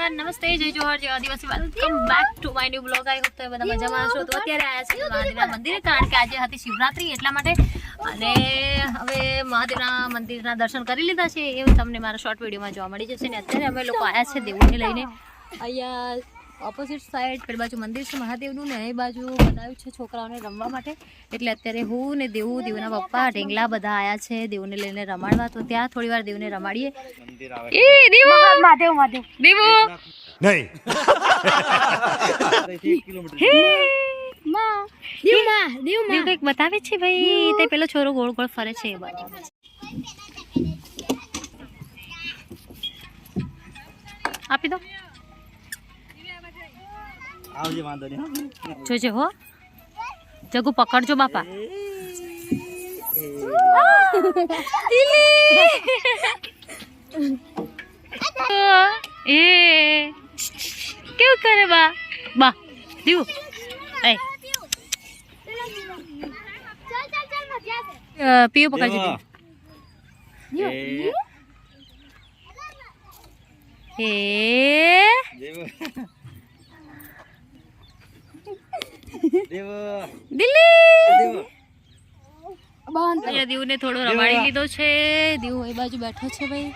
નમસ્કાર, નમસ્તે, જય જોહર, જય આદિવાસી. Welcome back to my new blog. I hope તો બધા મજામાં હશો. તો અત્યારે આવ્યા છે મહાદેવના મંદિરે, કારણ કે આજે હતી શિવરાત્રી એટલા માટે. અને હવે મહાદેવના મંદિરના દર્શન કરી લીધા છે, એવું તમને મારા શોર્ટ વિડીયોમાં જોવા મળી જશે. ને અત્યારે અમે લોકો આવ્યા છે દેવોને લઈને. અહીંયા ઓપોઝિટ સાઈડ પેલી બાજુ મંદિર છે મહાદેવનું, ને એ બાજુ બનાવ્યું છે છોકરાઓને રમવા માટે. એટલે અત્યારે હું ને દેવના પપ્પા ઢેંગલા બધા આવ્યા છે દેવને લઈને રમાડવા. તો ત્યાં થોડી વાર દેવને રમાડીએ. એ દેવ મહાદેવ મહાદેવ દેવ નહીં દેવ કંઈક બતાવે છે ભાઈ. તે પેલો છોરો ગોળ ગોળ ફરે છે એ બતાવે છે. આપી દો. આવજે, વાંધો નહીં. જોજે હો, જગુ પકડજો બાપા. એ કેવું કરે બા બા દીવ એ પીઓ પકડજો દીવ ને થોડો રમાડી લીધો છે. દીવ એ બાજુ બેઠો છે ભાઈ.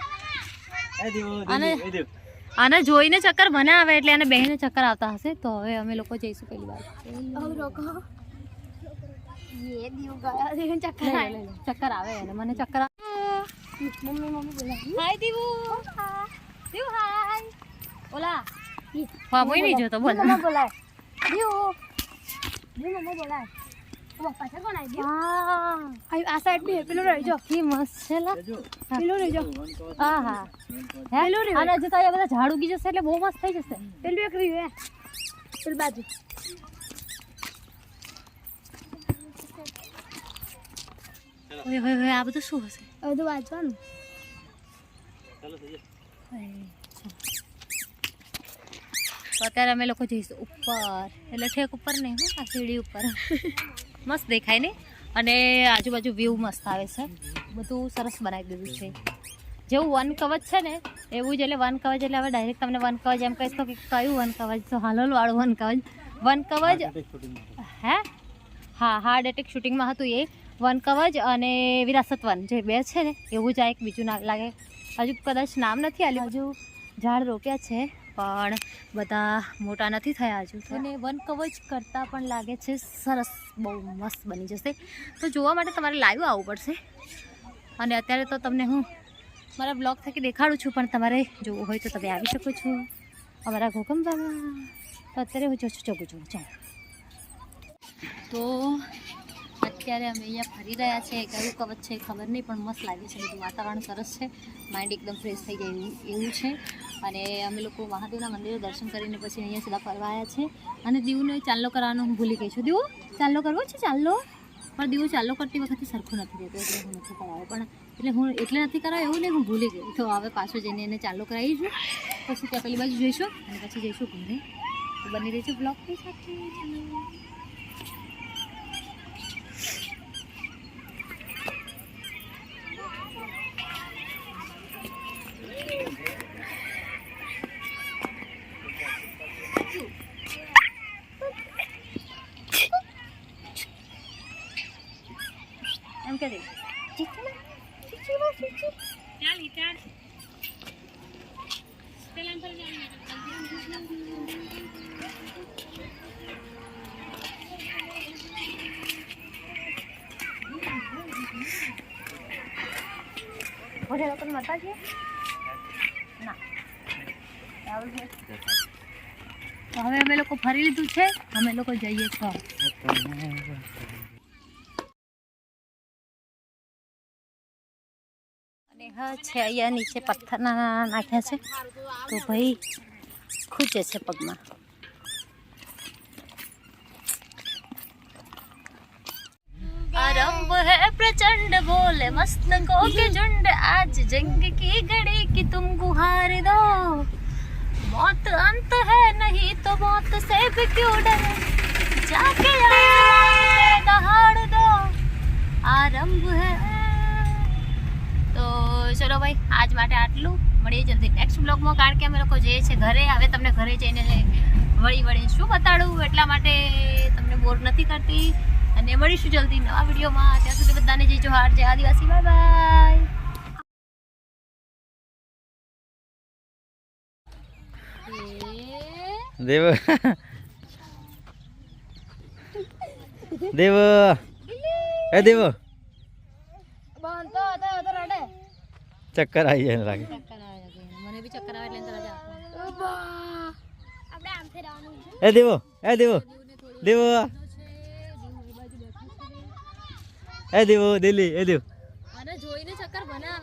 આને જોઈને ચક્કર મને આવે એટલે આને બહેને ચક્કર આવતા હશે. તો હવે અમે લોકો જઈશું પેલી વાર. ચક્કર આવે એને, મને ચક્કર હાય દીવુ દીવ હાય ઓલા હા બોય નહીં જોતો બોલ બોલાય દીવ દીવ મમ્મા બોલાય. આ સાઈડ બી પેલું રહી જો કે મસ્ત છે લા. પેલું રહી જો. હા હા પેલું રહી. અને જતા એ બધા ઝાડ ઉગી જશે એટલે બહુ મસ્ત થઈ જશે. પેલું એક રહ્યું હે પેલી બાજુ. ઓય ઓય ઓય આ બધું શું હશે? આ બધું વાંચવાનું. તો અત્યારે અમે લોકો જઈશું ઉપર, એટલે ઠેક ઉપર નહીં હું આ સીડી ઉપર. મસ્ત દેખાય ને, અને આજુબાજુ વ્યૂ મસ્ત આવે છે. બધું સરસ બનાવી દીધું છે. જેવું વન કવચ છે ને એવું જ. એટલે વન કવચ એટલે હવે ડાયરેક્ટ તમને વન કવચ એમ કહીશ તો કે કયું વન કવચ? તો હાલોલ વાળું વન કવચ. વન કવચ હે હા, હાર્ટ એટેક શૂટિંગમાં હતું એ વન કવચ અને વિરાસત વન જે બે છે ને એવું જ આ એક બીજું ના લાગે. હજુ કદાચ નામ નથી આલ્યું. હજુ ઝાડ રોપ્યા છે પણ બધા મોટા નથી થયા હજુ. અને વન કવચ કરતાં પણ લાગે છે સરસ, બહુ મસ્ત બની જશે. તો જોવા માટે તમારે લાઈવ આવવું પડશે. અને અત્યારે તો તમને હું મારા બ્લોગ થકી દેખાડું છું, પણ તમારે જોવું હોય તો તમે આવી શકો છો અમારા ઘોકંબામાં. તો અત્યારે હું જગું છું. ચાલો તો અત્યારે અમે અહીંયા ફરી રહ્યા છે. કયું કવચ છે ખબર નહીં, પણ મસ્ત લાગે છે. બધું વાતાવરણ સરસ છે, માઇન્ડ એકદમ ફ્રેશ થઈ જાય એવું છે. અને અમે લોકો મહાદેવના મંદિરે દર્શન કરીને પછી અહીંયા સીધા ફરવા આવ્યા છે. અને દીવને ચાલ્લો કરવાનો હું ભૂલી ગઈ છું. દીવ ચાલ્લો કરવો છે? ચાલ્લો પણ દીવ ચાલ્લો કરતી વખતે સરખું નથી રહેતું, એટલે હું નથી કરાવ્યો. પણ એટલે નથી કરાવ્યો એવું નહીં, હું ભૂલી ગઈ. તો હવે પાછું જઈને એને ચાલ્લો કરાવીશું, પછી ત્યાં પેલી બાજુ જઈશું અને પછી જઈશું ઘરે. તો બની રહી છે બ્લોગની સાથે. એમ કે દે હવે અમે લોકો ફરી લીધું છે, અમે લોકો જઈએ છીએ. અને હા છે અહીંયા નીચે પથ્થરના નાખ્યા છે, તો ભાઈ ખૂચે છે પગમાં. आरंभ है प्रचंड बोले मस्तकों के झुंड, आज जंग की घड़ी की तुम गुहार दो, मौत अंत है नहीं तो मौत से भी क्यों डरे, जाके दहाड़ दो, आरंभ है. तो चलो भाई आज માટે આટલું. મળીએ જલ્દી નેક્સ્ટ બ્લોગમાં, કારણ કે અમે લોકો જઈએ છીએ ઘરે. હવે તમને ઘરે જઈને વળી શું બતાડું, એટલા માટે તમને બોર નથી કરતી. અને મળીશું જલ્દી નવા વિડીયોમાં. ત્યાં સુધી બધાને જય જોહાર, જય આદિવાસી. Bye bye. દેવ દેવ એ દેવ ચક્કર આવી જાય લાગે. મને બી ચક્કર આવે એટલે તરત એ દેવ દેવ એ દેવ દિલ્હી એ દેવ અને જોઈને ચક્કર મને આવે.